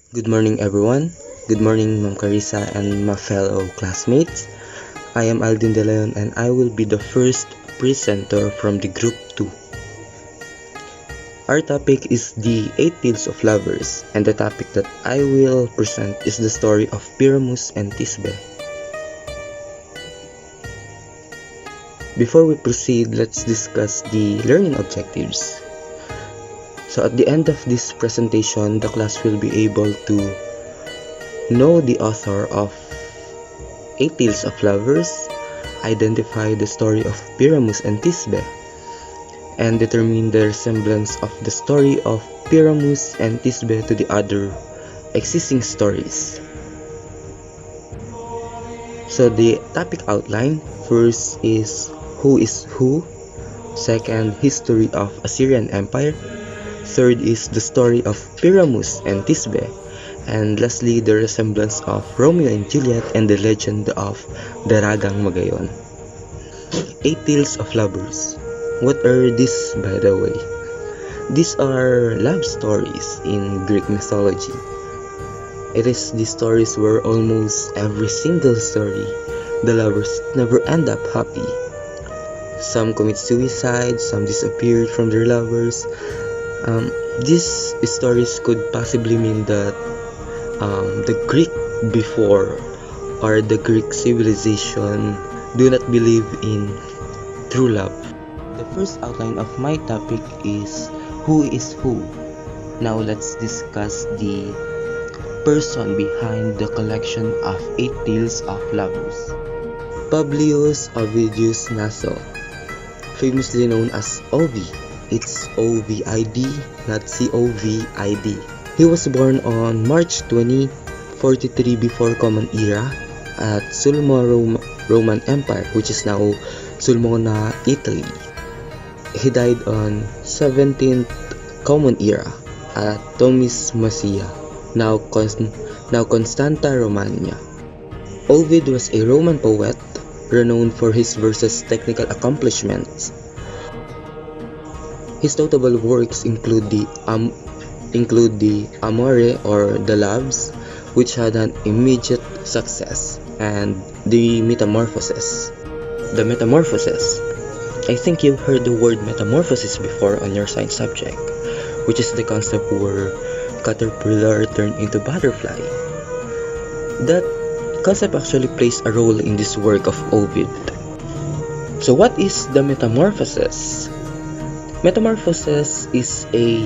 Good morning, everyone. Good morning, Ma'am Carissa and my fellow classmates. I am Aldin and I will be the first presenter from the Group 2. Our topic is the 8 Tales of Lovers, and the topic that I will present is the story of Pyramus and Thisbe. Before we proceed, let's discuss the learning objectives. So at the end of this presentation, the class will be able to know the author of 8 Tales of Lovers, identify the story of Pyramus and Thisbe, and determine the resemblance of the story of Pyramus and Thisbe to the other existing stories. So the topic outline first is who is who, second, history of Assyrian Empire, third is the story of Pyramus and Thisbe, and lastly the resemblance of Romeo and Juliet and the legend of Daragang Magayon. 8 Tales of Lovers. What are these, by the way? These are love stories in Greek mythology. It is the stories where almost every single story, the lovers never end up happy. Some commit suicide, some disappeared from their lovers. These stories could possibly mean that the Greek before or the Greek civilization do not believe in true love. The first outline of my topic is who is who. Now let's discuss the person behind the collection of 8 Tales of Lovers. Publius Ovidius Naso, famously known as Ovi. It's O-V-I-D, not C-O-V-I-D. He was born on March 20, 43 before Common Era at Sulmo Roman Empire, which is now Sulmona, Italy. He died on 17th Common Era at Tomis Masia, now Constanta, Romania. Ovid was a Roman poet renowned for his verses' technical accomplishments. His notable works include the Amore or the Loves, which had an immediate success, and the Metamorphoses. The Metamorphoses. I think you've heard the word metamorphosis before on your science subject, which is the concept where caterpillar turned into butterfly. That concept actually plays a role in this work of Ovid. So what is the Metamorphoses? Metamorphoses is a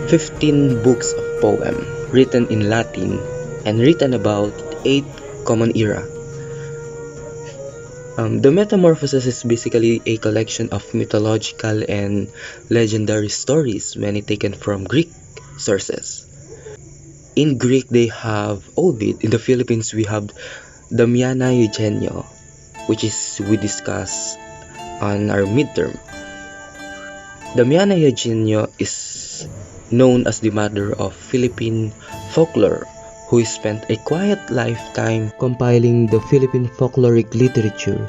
15 books of poem written in Latin and written about 8 Common Era. The Metamorphoses is basically a collection of mythological and legendary stories, many taken from Greek sources. In Greek, they have Ovid. In the Philippines, we have Damiana Eugenio, which is we discuss on our midterm. Damiana Eugenio is known as the mother of Philippine folklore, who spent a quiet lifetime compiling the Philippine folkloric literature.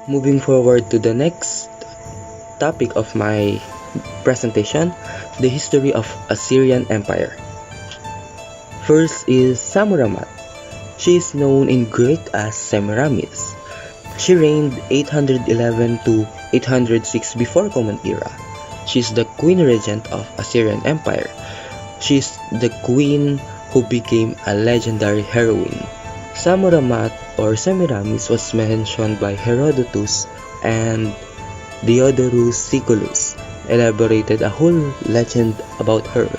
Moving forward to the next topic of my presentation, the history of Assyrian Empire. First is Samuramat. She is known in Greek as Semiramis. She reigned 811 to 806 before Common Era. She is the queen regent of Assyrian Empire. She is the queen who became a legendary heroine. Samuramat or Semiramis was mentioned by Herodotus, and Diodorus Siculus elaborated a whole legend about her.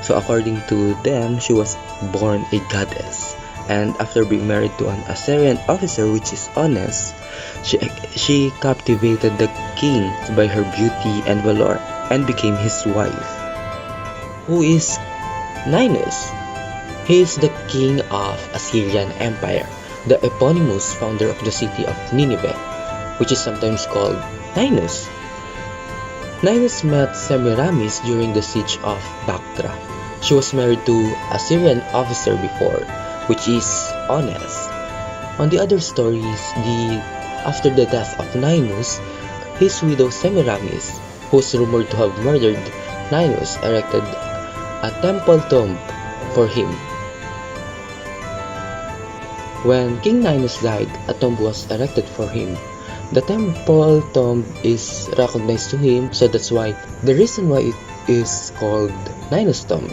So according to them, she was born a goddess, and after being married to an Assyrian officer, which is honest, she captivated the king by her beauty and valor and became his wife. Who is Ninus? He is the king of Assyrian Empire, the eponymous founder of the city of Nineveh, which is sometimes called Ninus. Ninus met Semiramis during the siege of Bactra. She was married to a Syrian officer before, which is honest. On the other stories, after the death of Ninus, his widow Semiramis, who was rumored to have murdered Ninus, erected a temple tomb for him. When King Ninus died, a tomb was erected for him. The temple tomb is recognized to him, so that's why the reason why it is called Ninus tomb.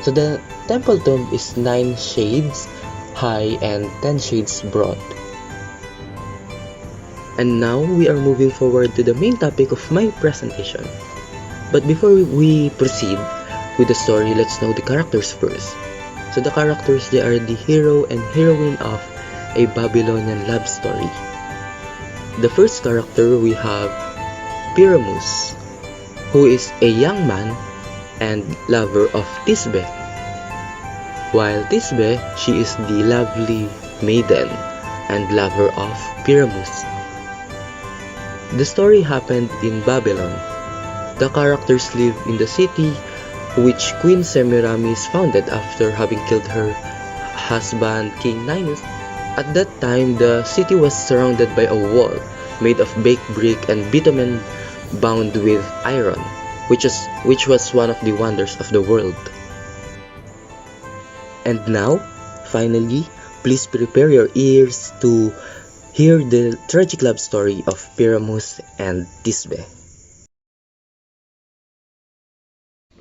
So the temple tomb is 9 shades high and 10 shades broad. And now we are moving forward to the main topic of my presentation. But before we proceed with the story, let's know the characters first. So the characters, they are the hero and heroine of a Babylonian love story. The first character, we have Pyramus, who is a young man and lover of Thisbe, while Thisbe, she is the lovely maiden and lover of Pyramus. The story happened in Babylon. The characters live in the city which Queen Semiramis founded after having killed her husband King Ninus. At that time, the city was surrounded by a wall made of baked brick and bitumen bound with iron, which was one of the wonders of the world. And now, finally, please prepare your ears to hear the tragic love story of Pyramus and Thisbe.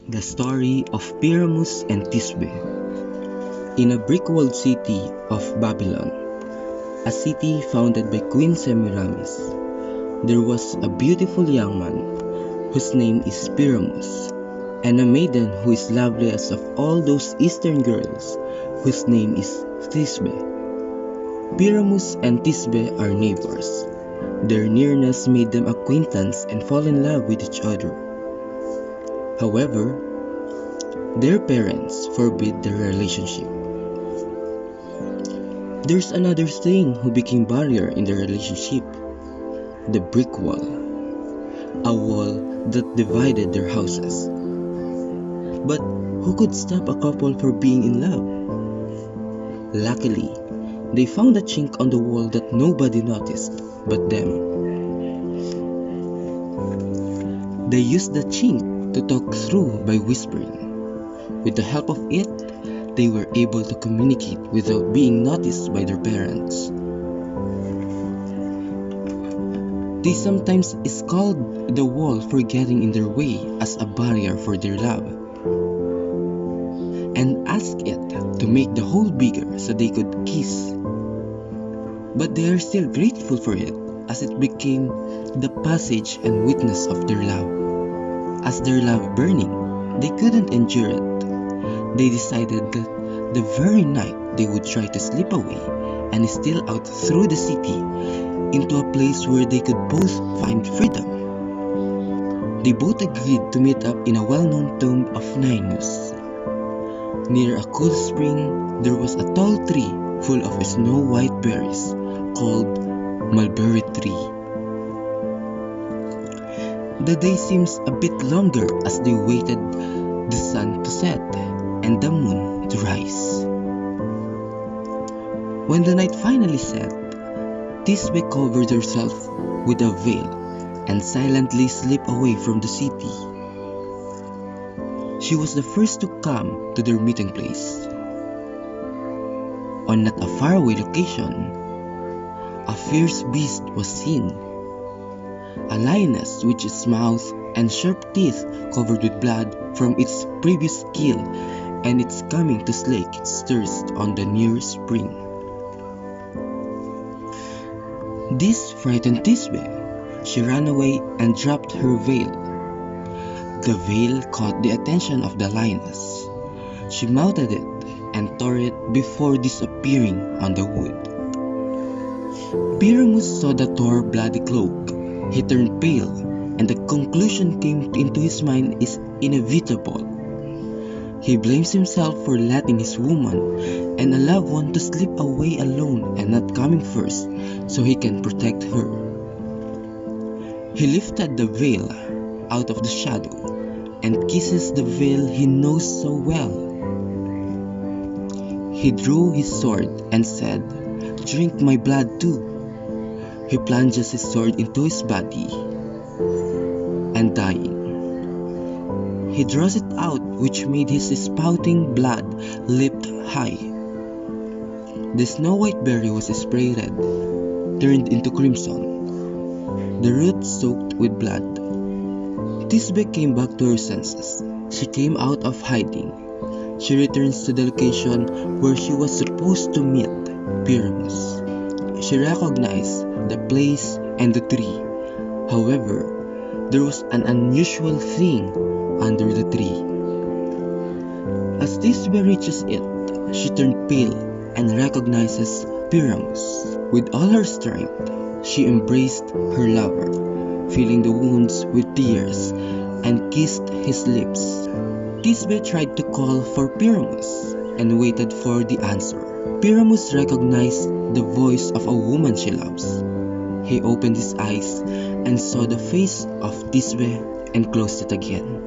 The story of Pyramus and Thisbe. In a brick-walled city of Babylon, a city founded by Queen Semiramis, there was a beautiful young man whose name is Pyramus, and a maiden who is loveliest of all those eastern girls, whose name is Thisbe. Pyramus and Thisbe are neighbors. Their nearness made them acquaintance and fall in love with each other. However, their parents forbid their relationship. There's another thing who became barrier in their relationship: the brick wall, a wall that divided their houses. But who could stop a couple from being in love? Luckily, they found a chink on the wall that nobody noticed but them. They used the chink to talk through by whispering. With the help of it, they were able to communicate without being noticed by their parents. They sometimes called the wall for getting in their way as a barrier for their love, and asked it to make the hole bigger so they could kiss. But they are still grateful for it, as it became the passage and witness of their love. As their love burning, they couldn't endure it. They decided that the very night they would try to slip away and steal out through the city into a place where they could both find freedom. They both agreed to meet up in a well-known tomb of Ninus. Near a cool spring, there was a tall tree full of snow-white berries called mulberry tree. The day seems a bit longer as they waited the sun to set and the moon to rise. When the night finally set, Thisbe covered herself with a veil and silently slipped away from the city. She was the first to come to their meeting place. On not a faraway location, a fierce beast was seen. A lioness with its mouth and sharp teeth covered with blood from its previous kill, and it's coming to slake its thirst on the near spring. This frightened Thisbe. She ran away and dropped her veil. The veil caught the attention of the lioness. She mounted it and tore it before disappearing on the wood. Pyramus saw the torn bloody cloak. He turned pale, and the conclusion came into his mind is inevitable. He blames himself for letting his woman and a loved one to slip away alone and not coming first so he can protect her. He lifted the veil out of the shadow and kisses the veil he knows so well. He drew his sword and said, "Drink my blood too." He plunges his sword into his body, and dying, He draws it out, which made his spouting blood leaped high. The snow-white berry was spray red, turned into crimson, the roots soaked with blood. Thisbe came back to her senses. She came out of hiding. She returns to the location where she was supposed to meet Pyramus. She recognized the place and the tree. However, there was an unusual thing under the tree. As Thisbe reaches it, she turned pale and recognizes Pyramus. With all her strength, she embraced her lover, filling the wounds with tears, and kissed his lips. Thisbe tried to call for Pyramus and waited for the answer. Pyramus recognized the voice of a woman she loves. He opened his eyes and saw the face of Thisbe and closed it again.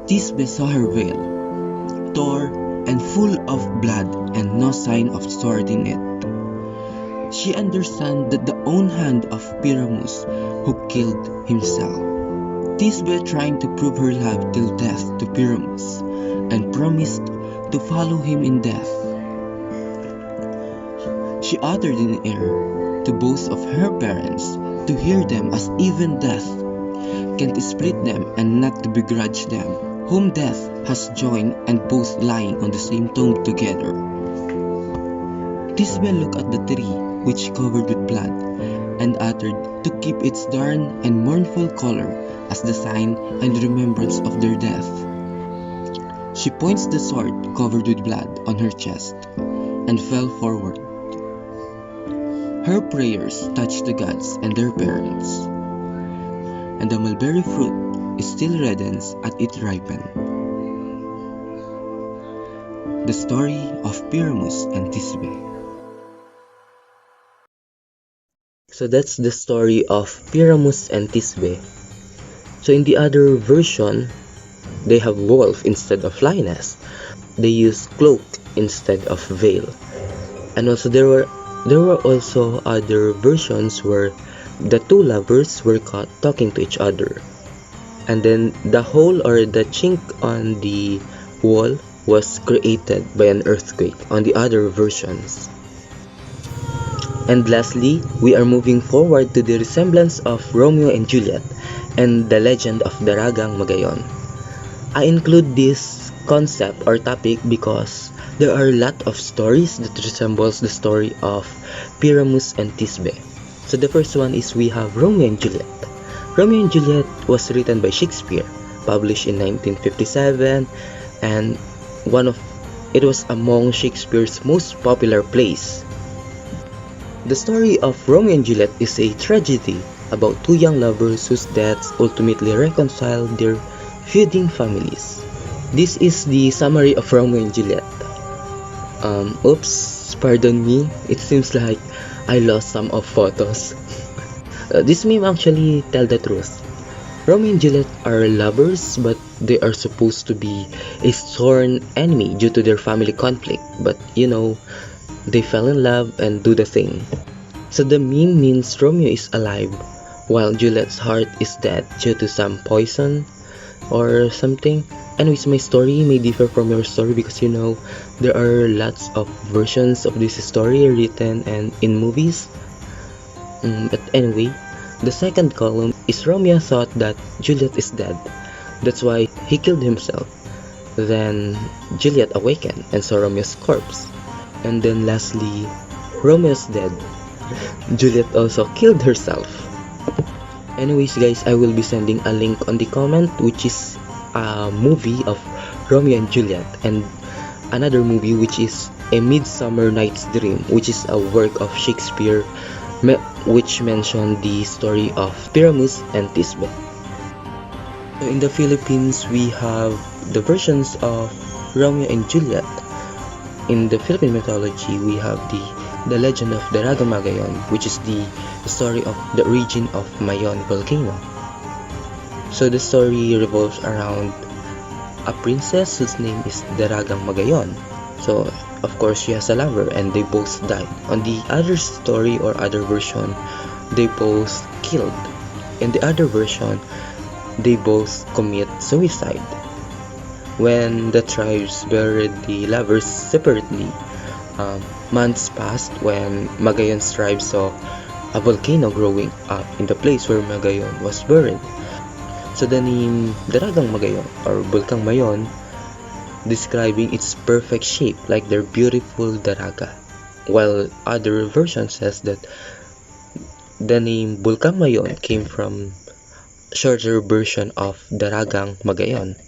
Thisbe saw her veil, torn and full of blood and no sign of sword in it. She understood that the own hand of Pyramus who killed himself. Thisbe trying to prove her love till death to Pyramus and promised to follow him in death. She uttered in air to both of her parents to hear them as even death can't split them and not to begrudge them, whom death has joined and both lying on the same tomb together. Thisbe looked at the tree which covered with blood and uttered to keep its dark and mournful color as the sign and remembrance of their death. She points the sword covered with blood on her chest and fell forward. Her prayers touched the gods and their parents, and the mulberry fruit still reddens as it ripens. The story of Pyramus and Thisbe. So that's the story of Pyramus and Thisbe. So in the other version, they have wolf instead of lioness. They use cloak instead of veil. And also there were also other versions where the two lovers were caught talking to each other. And then the hole or the chink on the wall was created by an earthquake on the other versions. And lastly, we are moving forward to the resemblance of Romeo and Juliet and the legend of Daragang Magayon. I include this concept or topic because there are a lot of stories that resembles the story of Pyramus and Thisbe. So the first one is we have Romeo and Juliet. Romeo and Juliet was written by Shakespeare, published in 1957, and it was among Shakespeare's most popular plays. The story of Romeo and Juliet is a tragedy about two young lovers whose deaths ultimately reconcile their feuding families. This is the summary of Romeo and Juliet. Oops, pardon me, it seems like I lost some of photos. This meme actually tell the truth. Romeo and Juliet are lovers, but they are supposed to be a sworn enemy due to their family conflict. But you know, they fell in love and do the thing. So the meme means Romeo is alive, while Juliet's heart is dead due to some poison or something. Anyways, my story may differ from your story because you know, there are lots of versions of this story written and in movies. But anyway, the second column is Romeo thought that Juliet is dead. That's why he killed himself. Then Juliet awakened and saw Romeo's corpse. And then lastly, Romeo's dead. Juliet also killed herself. Anyways guys, I will be sending a link on the comment which is a movie of Romeo and Juliet, and another movie which is A Midsummer Night's Dream, which is a work of Shakespeare which mentioned the story of Pyramus and Thisbe. So in the Philippines, we have the versions of Romeo and Juliet. In the Philippine mythology, we have the legend of Daragang Magayon, which is the story of the origin of Mayon volcano. So the story revolves around a princess whose name is Daragang Magayon. So of course she has a lover and they both died. On the other story or other version, they both killed. In the other version, they both commit suicide. When the tribes buried the lovers separately, months passed when Magayon's tribe saw a volcano growing up in the place where Magayon was buried. So the name Daragang Magayon or Bulkang Mayon, describing its perfect shape like their beautiful daraga, while other version says that the name Bulkang Mayon came from shorter version of Daragang Magayon.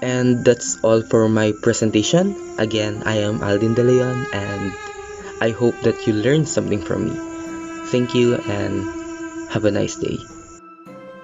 And that's all for my presentation. Again, I am Aldin De Leon, and I hope that you learned something from me. Thank you and have a nice day.